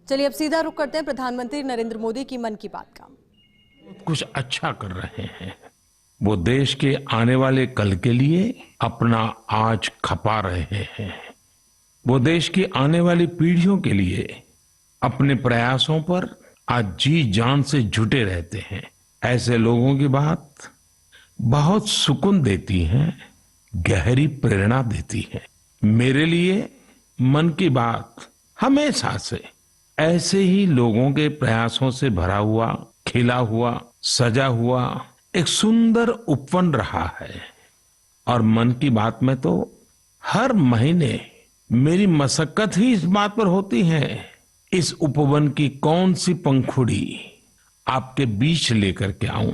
चलिए अब सीधा रुख करते हैं प्रधानमंत्री नरेंद्र मोदी की मन की बात का। कुछ अच्छा कर रहे हैं। वो देश के आने वाले कल के लिए अपना आज खपा रहे हैं। वो देश की आने वाली पीढ़ियों के लिए अपने प्रयासों पर आज जी जान से जुटे रहते हैं। ऐसे लोगों की बात बहुत सुकून देती है, गहरी प्रेरणा देती है। मेरे लिए मन की बात हमेशा से ऐसे ही लोगों के प्रयासों से भरा हुआ, खिला हुआ, सजा हुआ एक सुंदर उपवन रहा है। और मन की बात में तो हर महीने मेरी मशक्कत ही इस बात पर होती है, इस उपवन की कौन सी पंखुड़ी आपके बीच लेकर के आऊं।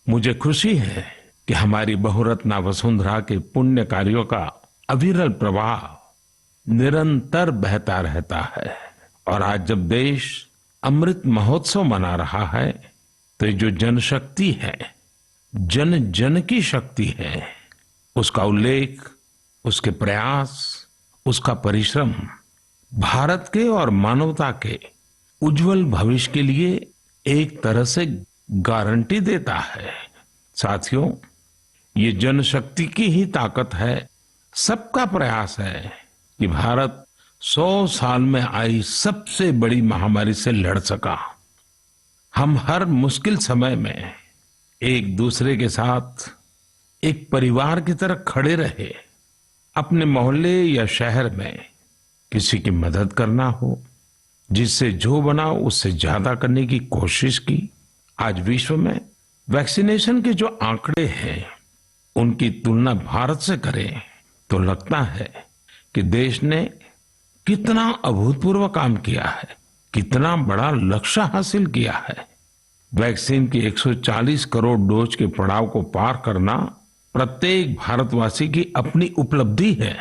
मुझे खुशी है कि हमारी बहुरत्ना वसुंधरा के पुण्य कार्यों का अविरल प्रवाह निरंतर बहता रहता है। और आज जब देश अमृत महोत्सव मना रहा है, तो ये जो जनशक्ति है, जन जन की शक्ति है, उसका उल्लेख, उसके प्रयास, उसका परिश्रम भारत के और मानवता के उज्जवल भविष्य के लिए एक तरह से गारंटी देता है। साथियों, ये जनशक्ति की ही ताकत है, सबका प्रयास है कि भारत 100 साल में आई सबसे बड़ी महामारी से लड़ सका। हम हर मुश्किल समय में एक दूसरे के साथ एक परिवार की तरह खड़े रहे। अपने मोहल्ले या शहर में किसी की मदद करना हो, जिससे जो बना उससे ज्यादा करने की कोशिश की। आज विश्व में वैक्सीनेशन के जो आंकड़े हैं, उनकी तुलना भारत से करें तो लगता है कि देश ने कितना अभूतपूर्व काम किया है, कितना बड़ा लक्ष्य हासिल किया है। वैक्सीन की 140 करोड़ डोज के पड़ाव को पार करना प्रत्येक भारतवासी की अपनी उपलब्धि है।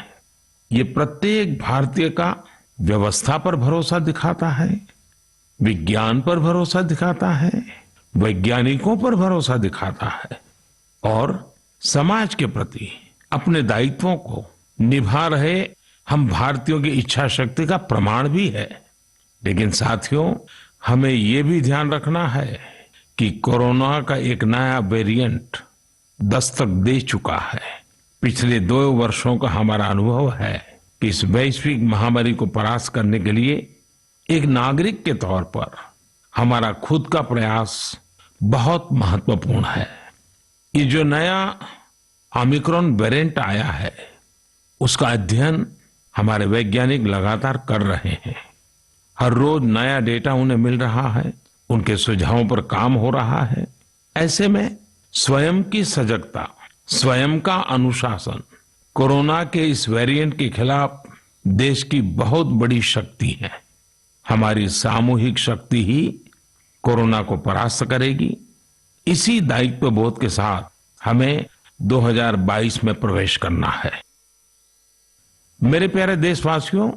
ये प्रत्येक भारतीय का व्यवस्था पर भरोसा दिखाता है, विज्ञान पर भरोसा दिखाता है, वैज्ञानिकों पर भरोसा दिखाता है और समाज के प्रति अपने दायित्वों को निभा रहे हम भारतीयों की इच्छा शक्ति का प्रमाण भी है। लेकिन साथियों, हमें ये भी ध्यान रखना है कि कोरोना का एक नया वेरिएंट दस्तक दे चुका है। पिछले 2 वर्षों का हमारा अनुभव है कि इस वैश्विक महामारी को परास्त करने के लिए एक नागरिक के तौर पर हमारा खुद का प्रयास बहुत महत्वपूर्ण है। ये जो नया ओमिक्रॉन वेरिएंट आया है, उसका अध्ययन हमारे वैज्ञानिक लगातार कर रहे हैं। हर रोज नया डेटा उन्हें मिल रहा है, उनके सुझावों पर काम हो रहा है। ऐसे में स्वयं की सजगता, स्वयं का अनुशासन कोरोना के इस वेरिएंट के खिलाफ देश की बहुत बड़ी शक्ति है। हमारी सामूहिक शक्ति ही कोरोना को परास्त करेगी। इसी दायित्व बोध के साथ हमें 2022 में प्रवेश करना है। मेरे प्यारे देशवासियों,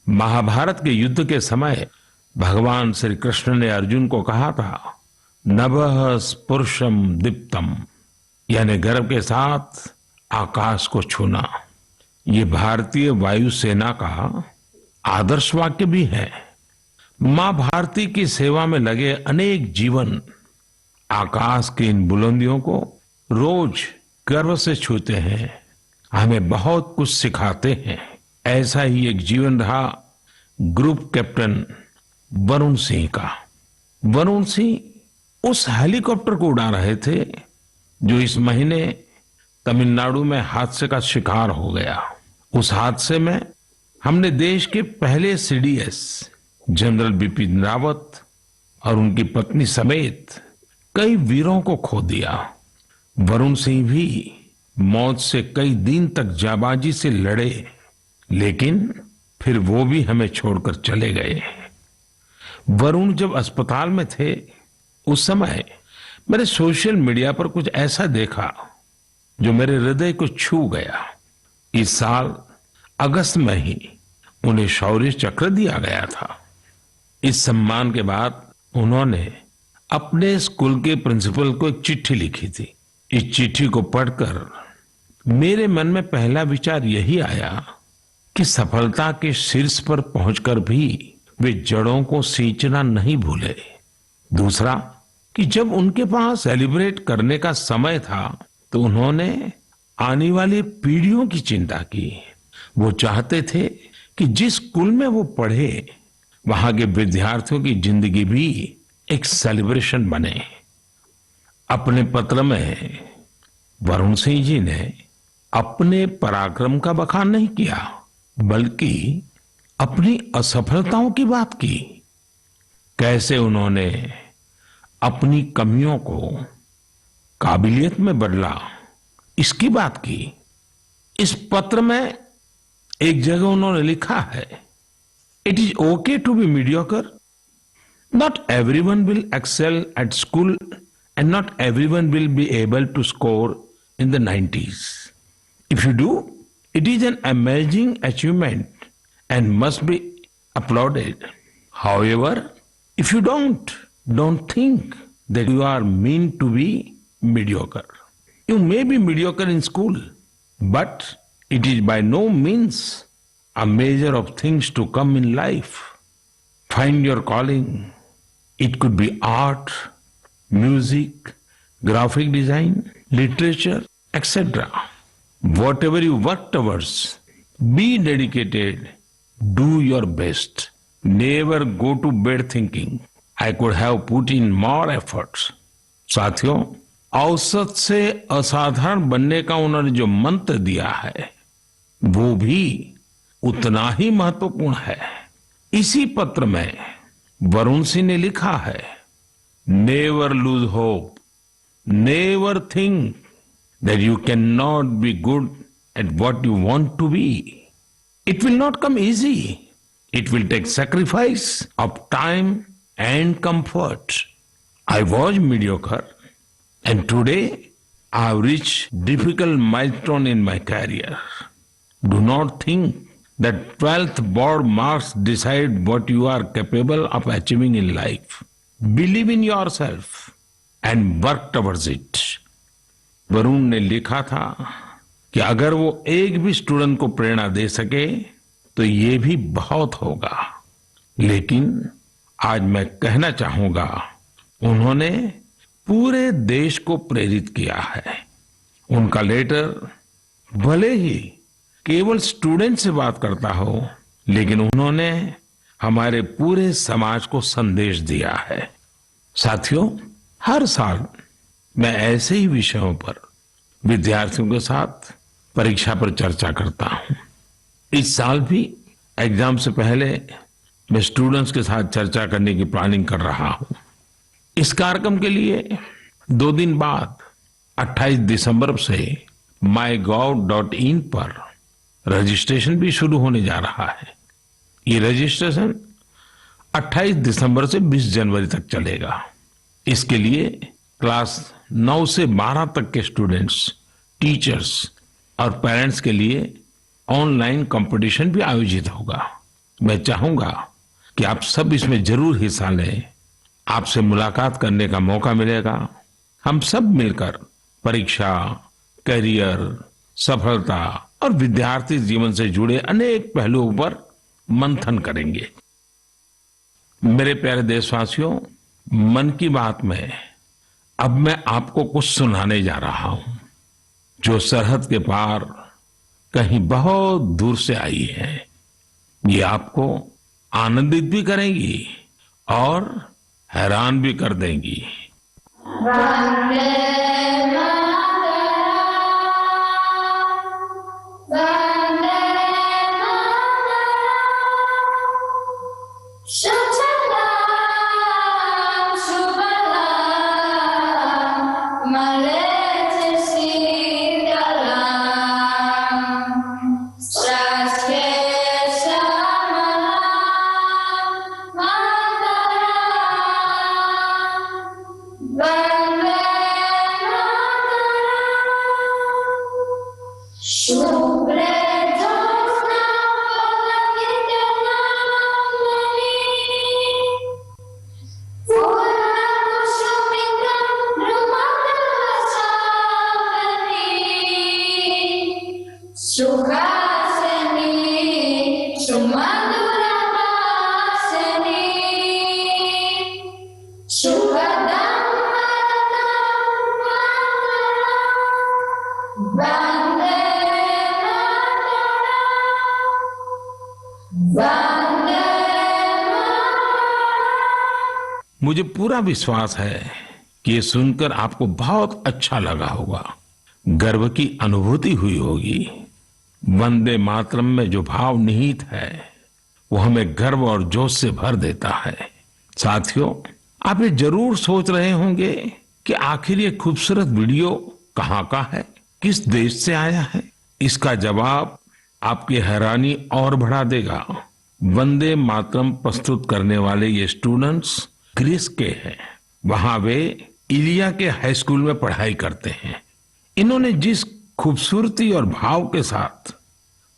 महाभारत के युद्ध के समय भगवान श्री कृष्ण ने अर्जुन को कहा था, नभः स्पुरुषम दीप्तम, यानी गर्व के साथ आकाश को छूना। ये भारतीय वायुसेना का आदर्श वाक्य भी है। मां भारती की सेवा में लगे अनेक जीवन आकाश की इन बुलंदियों को रोज गर्व से छूते हैं, हमें बहुत कुछ सिखाते हैं। ऐसा ही एक जीवन रहा ग्रुप कैप्टन वरुण सिंह का। वरुण सिंह उस हेलीकॉप्टर को उड़ा रहे थे जो इस महीने तमिलनाडु में हादसे का शिकार हो गया। उस हादसे में हमने देश के पहले सीडीएस जनरल बिपिन रावत और उनकी पत्नी समेत कई वीरों को खो दिया। वरुण सिंह भी मौत से कई दिन तक जाबाजी से लड़े, लेकिन फिर वो भी हमें छोड़कर चले गए। वरुण जब अस्पताल में थे, उस समय मैंने सोशल मीडिया पर कुछ ऐसा देखा जो मेरे हृदय को छू गया। इस साल अगस्त में ही उन्हें शौर्य चक्र दिया गया था। इस सम्मान के बाद उन्होंने अपने स्कूल के प्रिंसिपल को एक चिट्ठी लिखी थी। इस चिट्ठी को पढ़कर मेरे मन में पहला विचार यही आया कि सफलता के शीर्ष पर पहुंचकर भी वे जड़ों को सींचना नहीं भूले। दूसरा कि जब उनके पास सेलिब्रेट करने का समय था तो उन्होंने आने वाली पीढ़ियों की चिंता की। वो चाहते थे कि जिस स्कूल में वो पढ़े वहां के विद्यार्थियों की जिंदगी भी एक सेलिब्रेशन बने। अपने पत्र में वरुण सिंह जी ने अपने पराक्रम का बखान नहीं किया, बल्कि अपनी असफलताओं की बात की। कैसे उन्होंने अपनी कमियों को काबिलियत में बदला, इसकी बात की। इस पत्र में एक जगह उन्होंने लिखा है, it is okay to be mediocre, not everyone will excel at school and not everyone will be able to score in the 90s. If you do, it is an amazing achievement and must be applauded. However, if you don't think that you are meant to be mediocre. You may be mediocre in school, but it is by no means a measure of things to come in life. Find your calling. It could be art, music, graphic design, literature, etc. Whatever you work towards, be dedicated, do your best. Never go to bed thinking, I could have put in more efforts. साथियों, औसत से असाधारण बनने का उन्होंने जो मंत्र दिया है वो भी उतना ही महत्वपूर्ण है। इसी पत्र में वरुण सिंह ने लिखा है, never lose hope, never think that you cannot be good at what you want to be. It will not come easy. It will take sacrifice of time and comfort. I was mediocre and today I have reached difficult milestone in my career. Do not think that 12th board marks decide what you are capable of achieving in life. Believe in yourself and work towards it. Varun ने लिखा था कि अगर वो एक भी student को प्रेरणा दे सके तो ये भी बहुत होगा। लेकिन आज मैं कहना चाहूंगा, उन्होंने पूरे देश को प्रेरित किया है। उनका लेटर भले ही केवल स्टूडेंट से बात करता हो, लेकिन उन्होंने हमारे पूरे समाज को संदेश दिया है। साथियों, हर साल मैं ऐसे ही विषयों पर विद्यार्थियों के साथ परीक्षा पर चर्चा करता हूं। इस साल भी एग्जाम से पहले मैं स्टूडेंट्स के साथ चर्चा करने की प्लानिंग कर रहा हूं। इस कार्यक्रम के लिए 2 दिन बाद 28 दिसंबर से mygov.in पर रजिस्ट्रेशन भी शुरू होने जा रहा है। ये रजिस्ट्रेशन 28 दिसंबर से 20 जनवरी तक चलेगा। इसके लिए क्लास 9 से 12 तक के स्टूडेंट्स, टीचर्स और पेरेंट्स के लिए ऑनलाइन कंपटीशन भी आयोजित होगा। मैं चाहूंगा कि आप सब इसमें जरूर हिस्सा लें। आपसे मुलाकात करने का मौका मिलेगा। हम सब मिलकर परीक्षा, करियर, सफलता और विद्यार्थी जीवन से जुड़े अनेक पहलुओं पर मंथन करेंगे। मेरे प्यारे देशवासियों, मन की बात में अब मैं आपको कुछ सुनाने जा रहा हूं जो सरहद के पार कहीं बहुत दूर से आई है। ये आपको आनंदित भी करेंगी और हैरान भी कर देंगी। मुझे पूरा विश्वास है कि ये सुनकर आपको बहुत अच्छा लगा होगा, गर्व की अनुभूति हुई होगी। वंदे मातरम में जो भाव निहित है वो हमें गर्व और जोश से भर देता है। साथियों, आप ये जरूर सोच रहे होंगे कि आखिर ये खूबसूरत वीडियो कहाँ का है, किस देश से आया है। इसका जवाब आपकी हैरानी और बढ़ा देगा। वंदे मातरम प्रस्तुत करने वाले ये स्टूडेंट्स ग्रीस के हैं। वहां वे इलिया के हाई स्कूल में पढ़ाई करते हैं। इन्होंने जिस खूबसूरती और भाव के साथ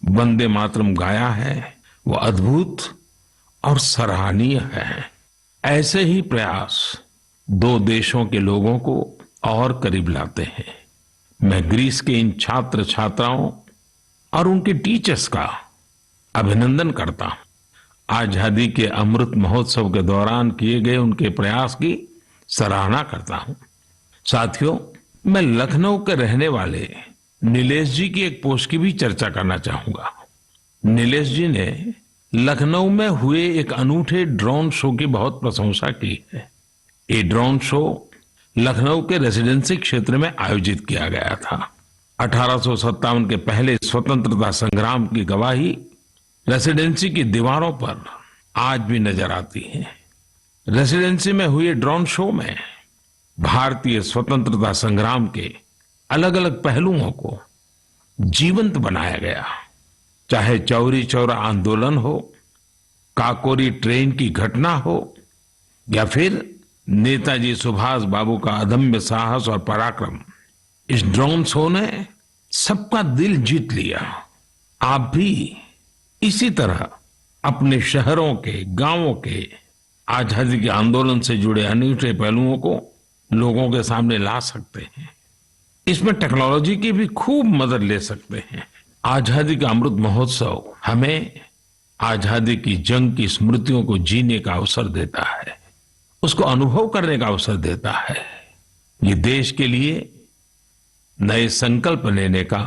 वंदे मातरम गाया है वो अद्भुत और सराहनीय है। ऐसे ही प्रयास दो देशों के लोगों को और करीब लाते हैं। मैं ग्रीस के इन छात्र छात्राओं और उनके टीचर्स का अभिनंदन करता हूं। आजादी के अमृत महोत्सव के दौरान किए गए उनके प्रयास की सराहना करता हूं। साथियों, मैं लखनऊ के रहने वाले नीलेश जी की एक पोस्ट की भी चर्चा करना चाहूंगा। नीलेश जी ने लखनऊ में हुए एक अनूठे ड्रोन शो की बहुत प्रशंसा की है। ये ड्रोन शो लखनऊ के रेसिडेंसी क्षेत्र में आयोजित किया गया था। 1857 के पहले स्वतंत्रता संग्राम की गवाही रेसिडेंसी की दीवारों पर आज भी नजर आती है। रेसिडेंसी में हुए ड्रोन शो में भारतीय स्वतंत्रता संग्राम के अलग अलग पहलुओं को जीवंत बनाया गया। चाहे चौरी चौरा आंदोलन हो, काकोरी ट्रेन की घटना हो या फिर नेताजी सुभाष बाबू का अदम्य साहस और पराक्रम, इस ड्रोन शो ने सबका दिल जीत लिया। आप भी इसी तरह अपने शहरों के, गांवों के आजादी के आंदोलन से जुड़े अनूठे पहलुओं को लोगों के सामने ला सकते हैं। इसमें टेक्नोलॉजी की भी खूब मदद ले सकते हैं। आजादी का अमृत महोत्सव हमें आजादी की जंग की स्मृतियों को जीने का अवसर देता है, उसको अनुभव करने का अवसर देता है। ये देश के लिए नए संकल्प लेने का,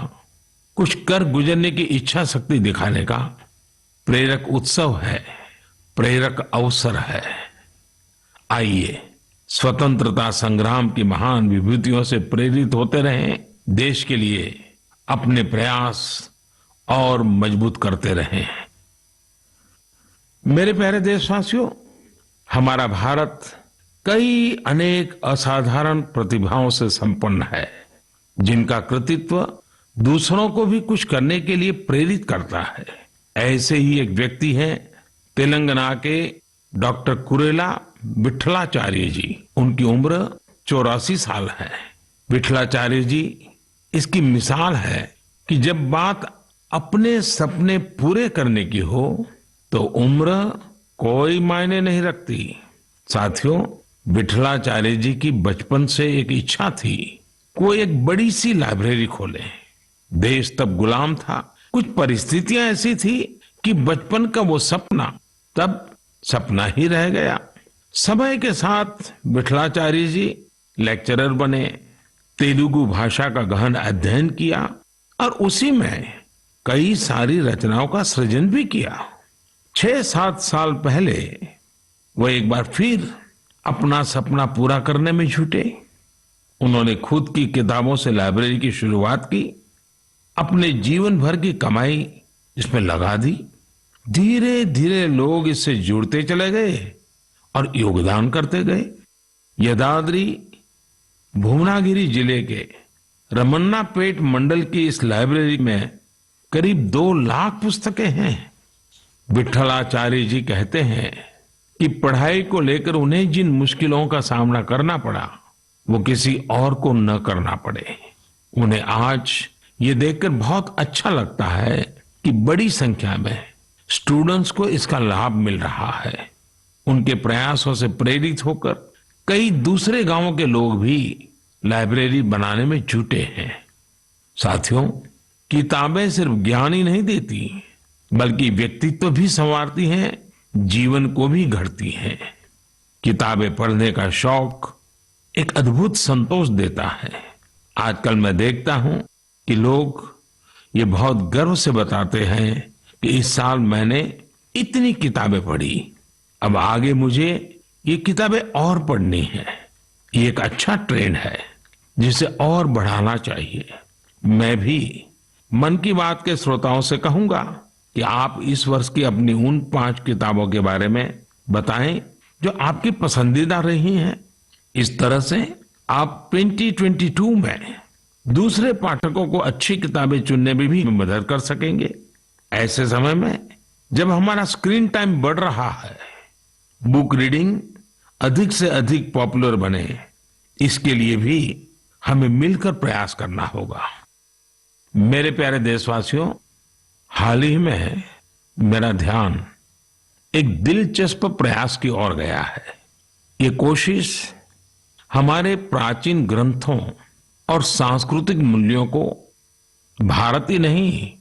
कुछ कर गुजरने की इच्छा शक्ति दिखाने का प्रेरक उत्सव है, प्रेरक अवसर है। आइए स्वतंत्रता संग्राम की महान विभूतियों से प्रेरित होते रहें, देश के लिए अपने प्रयास और मजबूत करते रहें। मेरे प्यारे देशवासियों, हमारा भारत कई अनेक असाधारण प्रतिभाओं से संपन्न है, जिनका कृतित्व दूसरों को भी कुछ करने के लिए प्रेरित करता है। ऐसे ही एक व्यक्ति हैं तेलंगाना के डॉक्टर कुरेला विठलाचार्य जी। उनकी उम्र 84 साल है। विठलाचार्य जी इसकी मिसाल है कि जब बात अपने सपने पूरे करने की हो तो उम्र कोई मायने नहीं रखती। साथियों, विठलाचार्य जी की बचपन से एक इच्छा थी, कोई एक बड़ी सी लाइब्रेरी खोले। देश तब गुलाम था, कुछ परिस्थितियां ऐसी थी कि बचपन का वो सपना तब सपना ही रह गया। समय के साथ विठलाचार्य जी लेक्चरर बने, तेलुगु भाषा का गहन अध्ययन किया और उसी में कई सारी रचनाओं का सृजन भी किया। 6-7 साल पहले वो एक बार फिर अपना सपना पूरा करने में जुटे। उन्होंने खुद की किताबों से लाइब्रेरी की शुरुआत की, अपने जीवन भर की कमाई इसमें लगा दी। धीरे धीरे लोग इससे जुड़ते चले गए और योगदान करते गए। यदाद्री भुवनागिरी जिले के रमन्नापेट मंडल की इस लाइब्रेरी में करीब 2 लाख पुस्तकें हैं। विठलाचार्य जी कहते हैं कि पढ़ाई को लेकर उन्हें जिन मुश्किलों का सामना करना पड़ा वो किसी और को न करना पड़े। उन्हें आज ये देखकर बहुत अच्छा लगता है कि बड़ी संख्या में स्टूडेंट्स को इसका लाभ मिल रहा है। उनके प्रयासों से प्रेरित होकर कई दूसरे गांवों के लोग भी लाइब्रेरी बनाने में जुटे हैं। साथियों, किताबें सिर्फ ज्ञान ही नहीं देती बल्कि व्यक्तित्व भी संवारती हैं, जीवन को भी गढ़ती हैं। किताबें पढ़ने का शौक एक अद्भुत संतोष देता है। आजकल मैं देखता हूं कि लोग ये बहुत गर्व से बताते हैं कि इस साल मैंने इतनी किताबें पढ़ी, अब आगे मुझे ये किताबें और पढ़नी है। ये एक अच्छा ट्रेंड है जिसे और बढ़ाना चाहिए। मैं भी मन की बात के श्रोताओं से कहूंगा कि आप इस वर्ष की अपनी उन 5 किताबों के बारे में बताएं जो आपकी पसंदीदा रही हैं। इस तरह से आप 2022 में दूसरे पाठकों को अच्छी किताबें चुनने में भी मदद कर सकेंगे। ऐसे समय में जब हमारा स्क्रीन टाइम बढ़ रहा है, बुक रीडिंग अधिक से अधिक पॉपुलर बने, इसके लिए भी हमें मिलकर प्रयास करना होगा। मेरे प्यारे देशवासियों, हाल ही में मेरा ध्यान एक दिलचस्प प्रयास की ओर गया है। ये कोशिश हमारे प्राचीन ग्रंथों और सांस्कृतिक मूल्यों को भारत ही नहीं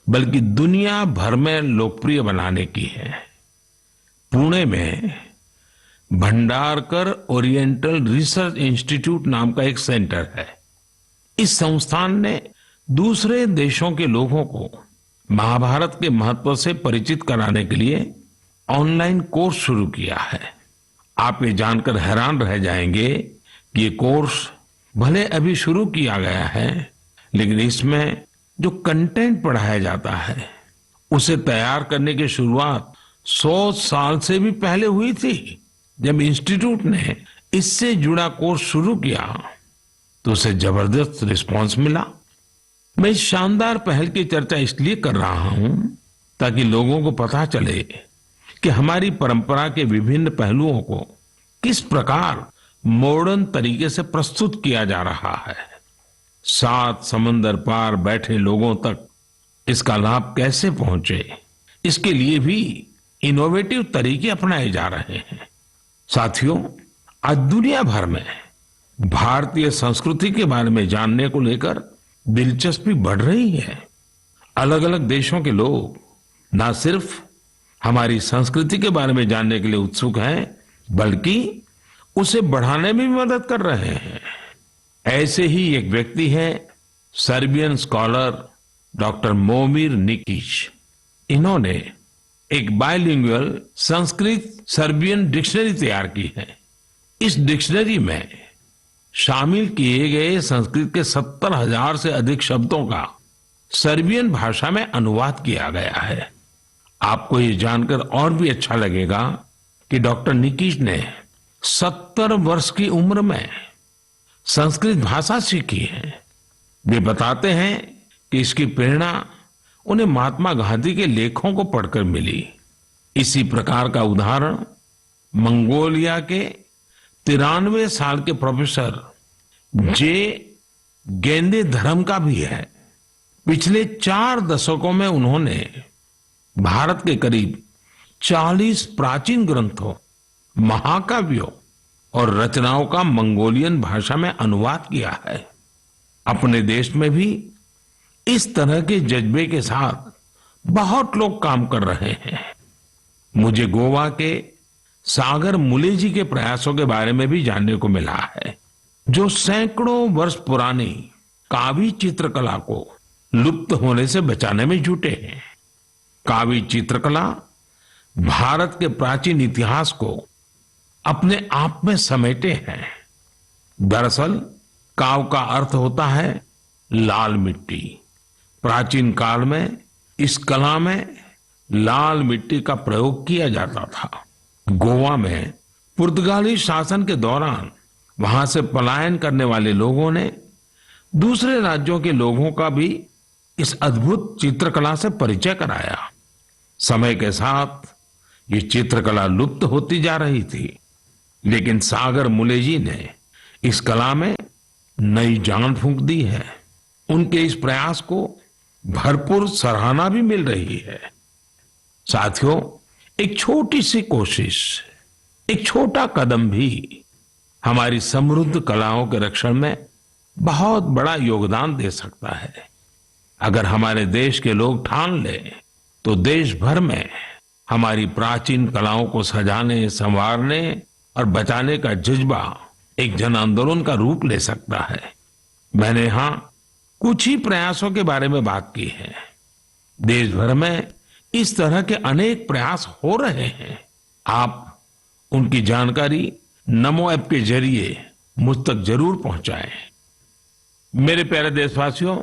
बल्कि दुनिया भर में लोकप्रिय बनाने की है। पुणे में भंडारकर ओरिएंटल रिसर्च इंस्टीट्यूट नाम का एक सेंटर है। इस संस्थान ने दूसरे देशों के लोगों को महाभारत के महत्व से परिचित कराने के लिए ऑनलाइन कोर्स शुरू किया है। आप ये जानकर हैरान रह जाएंगे कि ये कोर्स भले अभी शुरू किया गया है, लेकिन इसमें जो कंटेंट पढ़ाया जाता है उसे तैयार करने की शुरुआत 100 साल से भी पहले हुई थी। जब इंस्टीट्यूट ने इससे जुड़ा कोर्स शुरू किया तो उसे जबरदस्त रिस्पांस मिला। मैं इस शानदार पहल की चर्चा इसलिए कर रहा हूं ताकि लोगों को पता चले कि हमारी परंपरा के विभिन्न पहलुओं को किस प्रकार मॉडर्न तरीके से प्रस्तुत किया जा रहा है। 7 समंदर पार बैठे लोगों तक इसका लाभ कैसे पहुंचे, इसके लिए भी इनोवेटिव तरीके अपनाए जा रहे हैं। साथियों, आज दुनिया भर में भारतीय संस्कृति के बारे में जानने को लेकर दिलचस्पी बढ़ रही है। अलग अलग देशों के लोग न सिर्फ हमारी संस्कृति के बारे में जानने के लिए उत्सुक हैं, बल्कि उसे बढ़ाने में भी मदद कर रहे हैं। ऐसे ही एक व्यक्ति है सर्बियन स्कॉलर डॉक्टर मोमिर निकिच। इन्होंने एक बायलिंगुअल संस्कृत सर्बियन डिक्शनरी तैयार की है। इस डिक्शनरी में शामिल किए गए संस्कृत के 70,000 से अधिक शब्दों का सर्बियन भाषा में अनुवाद किया गया है। आपको ये जानकर और भी अच्छा लगेगा कि डॉक्टर निकिच ने 70 वर्ष की उम्र में संस्कृत भाषा सीखी है। वे बताते हैं कि इसकी प्रेरणा उन्हें महात्मा गांधी के लेखों को पढ़कर मिली। इसी प्रकार का उदाहरण मंगोलिया के 93 साल के प्रोफेसर जे गेंदे धर्म का भी है। पिछले 4 दशकों में उन्होंने भारत के करीब 40 प्राचीन ग्रंथों, महाकाव्यों और रचनाओं का मंगोलियन भाषा में अनुवाद किया है। अपने देश में भी इस तरह के जज्बे के साथ बहुत लोग काम कर रहे हैं। मुझे गोवा के सागर मुले जी के प्रयासों के बारे में भी जानने को मिला है, जो सैकड़ों वर्ष पुरानी कावी चित्रकला को लुप्त होने से बचाने में जुटे हैं। कावी चित्रकला भारत के प्राचीन इतिहास को अपने आप में समेटे हैं। दरअसल काव का अर्थ होता है लाल मिट्टी। प्राचीन काल में इस कला में लाल मिट्टी का प्रयोग किया जाता था। गोवा में पुर्तगाली शासन के दौरान वहां से पलायन करने वाले लोगों ने दूसरे राज्यों के लोगों का भी इस अद्भुत चित्रकला से परिचय कराया। समय के साथ ये चित्रकला लुप्त होती जा रही थी, लेकिन सागर मुले जी ने इस कला में नई जान फूंक दी है। उनके इस प्रयास को भरपूर सराहना भी मिल रही है। साथियों, एक छोटी सी कोशिश, एक छोटा कदम भी हमारी समृद्ध कलाओं के रक्षण में बहुत बड़ा योगदान दे सकता है। अगर हमारे देश के लोग ठान लें तो देश भर में हमारी प्राचीन कलाओं को सजाने, संवारने और बचाने का जज्बा एक जन आंदोलन का रूप ले सकता है। मैंने यहां कुछ ही प्रयासों के बारे में बात की है। देश भर में इस तरह के अनेक प्रयास हो रहे हैं। आप उनकी जानकारी नमो ऐप के जरिए मुझ तक जरूर पहुंचाएं। मेरे प्यारे देशवासियों,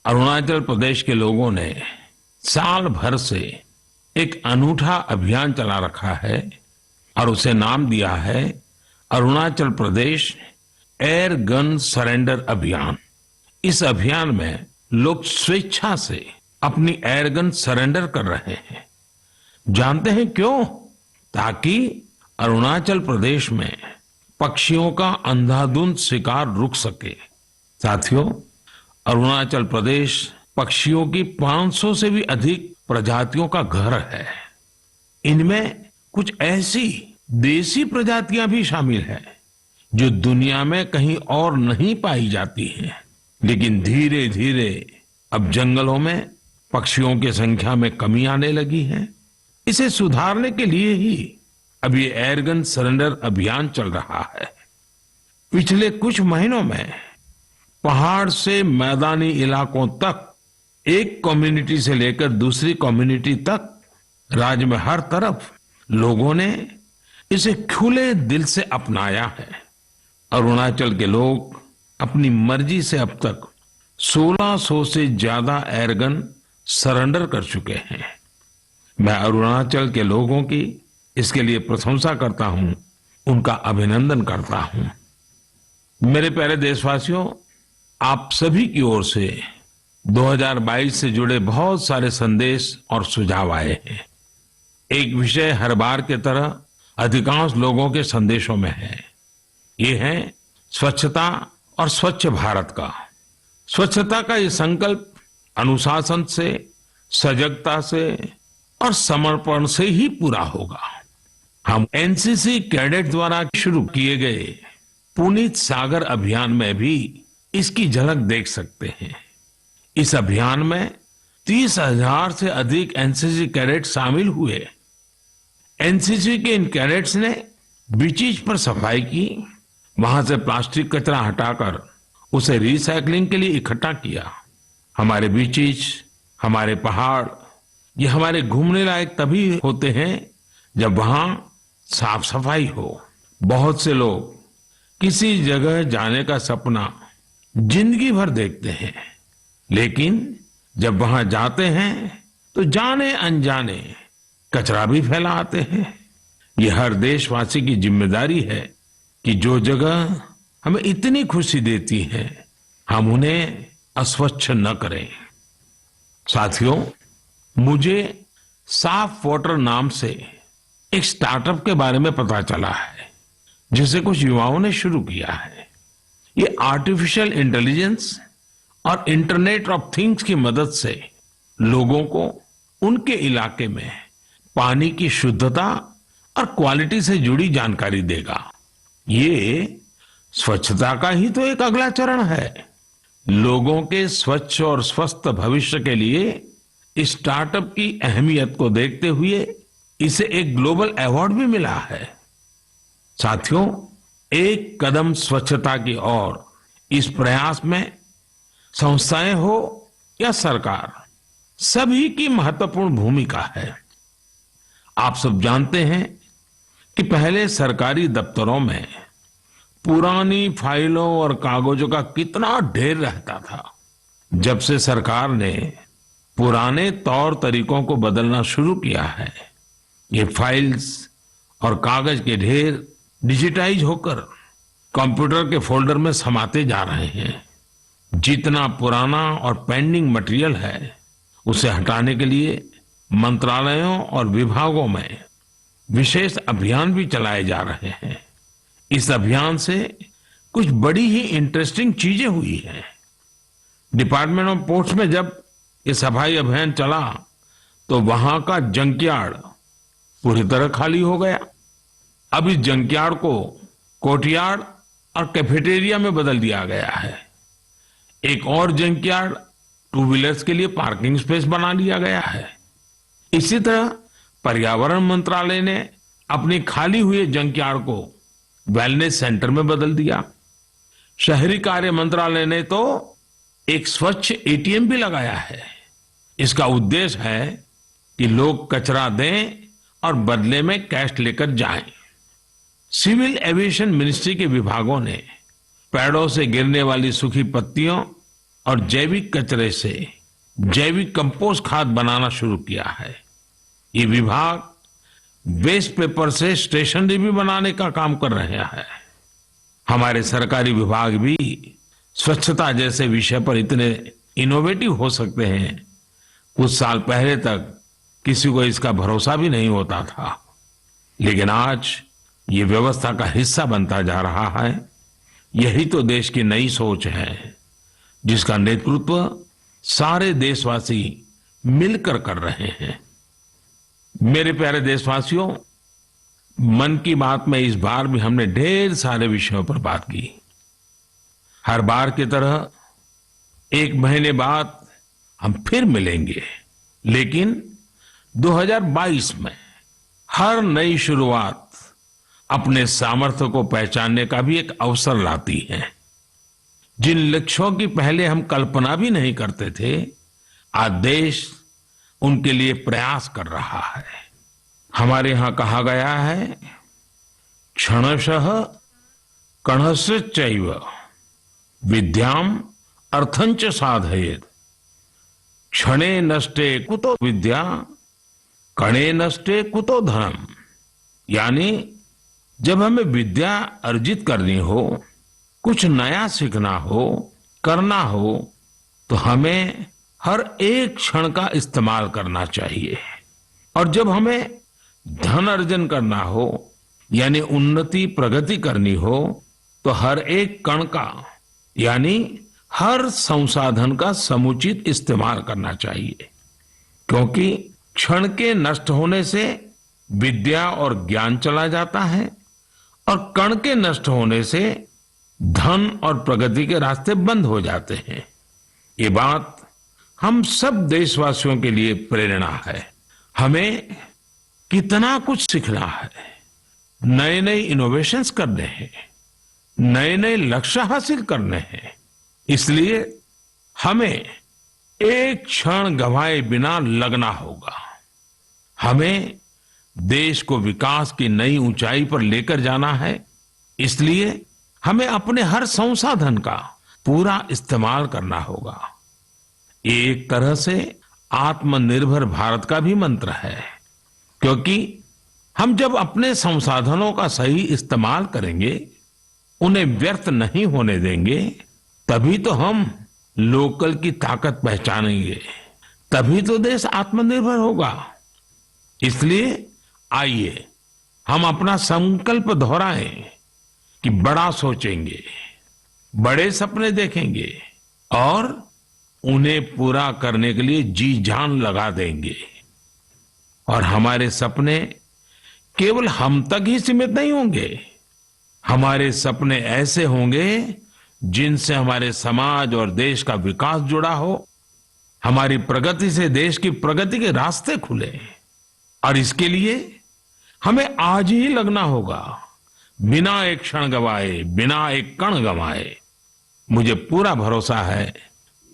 अरुणाचल प्रदेश के लोगों ने साल भर से एक अनूठा अभियान चला रखा है और उसे नाम दिया है Arunachal Pradesh air gun surrender अभियान। इस अभियान में लोग स्वेच्छा से अपनी एयर गन सरेंडर कर रहे हैं। जानते हैं क्यों? ताकि अरुणाचल प्रदेश में पक्षियों का अंधाधुंध शिकार रुक सके। साथियों, अरुणाचल प्रदेश पक्षियों की 500 से भी अधिक प्रजातियों का घर है। इनमें कुछ ऐसी देसी प्रजातियां भी शामिल हैं जो दुनिया में कहीं और नहीं पाई जाती हैं। लेकिन धीरे धीरे अब जंगलों में पक्षियों की संख्या में कमी आने लगी है। इसे सुधारने के लिए ही अब ये एयरगन सरेंडर अभियान चल रहा है। पिछले कुछ महीनों में पहाड़ से मैदानी इलाकों तक, एक कम्युनिटी से लेकर दूसरी कम्युनिटी तक, राज्य में हर तरफ लोगों ने इसे खुले दिल से अपनाया है। अरुणाचल के लोग अपनी मर्जी से अब तक 1600 से ज्यादा एयरगन सरेंडर कर चुके हैं। मैं अरुणाचल के लोगों की इसके लिए प्रशंसा करता हूं, उनका अभिनंदन करता हूं। मेरे प्यारे देशवासियों, आप सभी की ओर से 2022 से जुड़े बहुत सारे संदेश और सुझाव आए हैं। एक विषय हर बार की तरह अधिकांश लोगों के संदेशों में है। ये है स्वच्छता और स्वच्छ भारत का। स्वच्छता का ये संकल्प अनुशासन से, सजगता से और समर्पण से ही पूरा होगा। हम एनसीसी कैडेट द्वारा शुरू किए गए पुनीत सागर अभियान में भी इसकी झलक देख सकते हैं। इस अभियान में 30,000 से अधिक एनसीसी कैडेट शामिल हुए। एनसीसी के इन कैडेट्स ने बीचीज पर सफाई की, वहां से प्लास्टिक कचरा हटाकर उसे रिसाइकलिंग के लिए इकट्ठा किया। हमारे बीचीज, हमारे पहाड़, ये हमारे घूमने लायक तभी होते हैं जब वहां साफ सफाई हो। बहुत से लोग किसी जगह जाने का सपना जिंदगी भर देखते हैं, लेकिन जब वहां जाते हैं तो जाने अनजाने कचरा भी फैला आते हैं। ये हर देशवासी की जिम्मेदारी है कि जो जगह हमें इतनी खुशी देती है, हम उन्हें अस्वच्छ न करें। साथियों, मुझे साफ वाटर नाम से एक स्टार्टअप के बारे में पता चला है, जिसे कुछ युवाओं ने शुरू किया है। ये आर्टिफिशियल इंटेलिजेंस और इंटरनेट ऑफ थिंग्स की मदद से लोगों को उनके इलाके में पानी की शुद्धता और क्वालिटी से जुड़ी जानकारी देगा। ये स्वच्छता का ही तो एक अगला चरण है। लोगों के स्वच्छ और स्वस्थ भविष्य के लिए इस स्टार्टअप की अहमियत को देखते हुए इसे एक ग्लोबल अवार्ड भी मिला है। साथियों, एक कदम स्वच्छता की ओर इस प्रयास में संस्थाएं हो या सरकार, सभी की महत्वपूर्ण भूमिका है। आप सब जानते हैं कि पहले सरकारी दफ्तरों में पुरानी फाइलों और कागजों का कितना ढेर रहता था। जब से सरकार ने पुराने तौर तरीकों को बदलना शुरू किया है, ये फाइल्स और कागज के ढेर डिजिटाइज होकर कंप्यूटर के फोल्डर में समाते जा रहे हैं। जितना पुराना और पेंडिंग मटेरियल है, उसे हटाने के लिए मंत्रालयों और विभागों में विशेष अभियान भी चलाए जा रहे हैं। इस अभियान से कुछ बड़ी ही इंटरेस्टिंग चीजें हुई हैं। डिपार्टमेंट ऑफ पोस्ट्स में जब ये सफाई अभियान चला तो वहां का जंकयार्ड पूरी तरह खाली हो गया। अब इस जंकयार्ड को कोर्टयार्ड और कैफेटेरिया में बदल दिया गया है। एक और जंकयार्ड टू व्हीलर्स के लिए पार्किंग स्पेस बना लिया गया है। इसी तरह पर्यावरण मंत्रालय ने अपनी खाली हुए जंकयार्ड को वेलनेस सेंटर में बदल दिया। शहरी कार्य मंत्रालय ने तो एक स्वच्छ एटीएम भी लगाया है। इसका उद्देश्य है कि लोग कचरा दें और बदले में कैश लेकर जाएं। सिविल एविएशन मिनिस्ट्री के विभागों ने पेड़ों से गिरने वाली सूखी पत्तियों और जैविक कचरे से जैविक कंपोस्ट खाद बनाना शुरू किया है। ये विभाग वेस्ट पेपर से स्टेशनरी भी बनाने का काम कर रहे हैं। हमारे सरकारी विभाग भी स्वच्छता जैसे विषय पर इतने इनोवेटिव हो सकते हैं, कुछ साल पहले तक किसी को इसका भरोसा भी नहीं होता था, लेकिन आज ये व्यवस्था का हिस्सा बनता जा रहा है। यही तो देश की नई सोच है, जिसका नेतृत्व सारे देशवासी मिलकर कर रहे हैं। मेरे प्यारे देशवासियों, मन की बात में इस बार भी हमने ढेर सारे विषयों पर बात की। हर बार की तरह 1 महीने बाद हम फिर मिलेंगे, लेकिन 2022 में हर नई शुरुआत अपने सामर्थ्य को पहचानने का भी एक अवसर लाती है। जिन लक्ष्यों की पहले हम कल्पना भी नहीं करते थे, आज देश उनके लिए प्रयास कर रहा है। हमारे यहां कहा गया है, क्षणशः कणश्चैव विद्याम अर्थंच साधयेत्। क्षणे नष्टे कुतो विद्या, कणे नष्टे कुतो धनम। यानी जब हमें विद्या अर्जित करनी हो, कुछ नया सीखना हो, करना हो, तो हमें हर एक क्षण का इस्तेमाल करना चाहिए। और जब हमें धन अर्जन करना हो, यानी उन्नति प्रगति करनी हो, तो हर एक कण का यानी हर संसाधन का समुचित इस्तेमाल करना चाहिए। क्योंकि क्षण के नष्ट होने से विद्या और ज्ञान चला जाता है, और कण के नष्ट होने से धन और प्रगति के रास्ते बंद हो जाते हैं। ये बात हम सब देशवासियों के लिए प्रेरणा है। हमें कितना कुछ सीखना है, नए नए इनोवेशंस करने हैं, नए नए लक्ष्य हासिल करने हैं। इसलिए हमें एक क्षण गंवाए बिना लगना होगा। हमें देश को विकास की नई ऊंचाई पर लेकर जाना है। इसलिए हमें अपने हर संसाधन का पूरा इस्तेमाल करना होगा। एक तरह से आत्मनिर्भर भारत का भी मंत्र है, क्योंकि हम जब अपने संसाधनों का सही इस्तेमाल करेंगे, उन्हें व्यर्थ नहीं होने देंगे, तभी तो हम लोकल की ताकत पहचानेंगे, तभी तो देश आत्मनिर्भर होगा। इसलिए आइए हम अपना संकल्प दोहराएं कि बड़ा सोचेंगे, बड़े सपने देखेंगे और उन्हें पूरा करने के लिए जी जान लगा देंगे। और हमारे सपने केवल हम तक ही सीमित नहीं होंगे। हमारे सपने ऐसे होंगे जिनसे हमारे समाज और देश का विकास जुड़ा हो, हमारी प्रगति से देश की प्रगति के रास्ते खुले। और इसके लिए हमें आज ही लगना होगा, बिना एक क्षण गवाए, बिना एक कण गवाए। मुझे पूरा भरोसा है,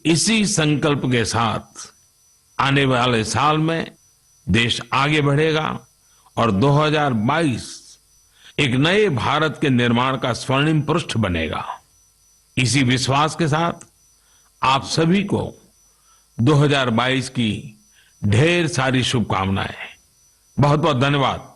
इसी संकल्प के साथ आने वाले साल में देश आगे बढ़ेगा और 2022 एक नए भारत के निर्माण का स्वर्णिम पृष्ठ बनेगा। इसी विश्वास के साथ आप सभी को 2022 की ढेर सारी शुभकामनाएं। बहुत बहुत धन्यवाद।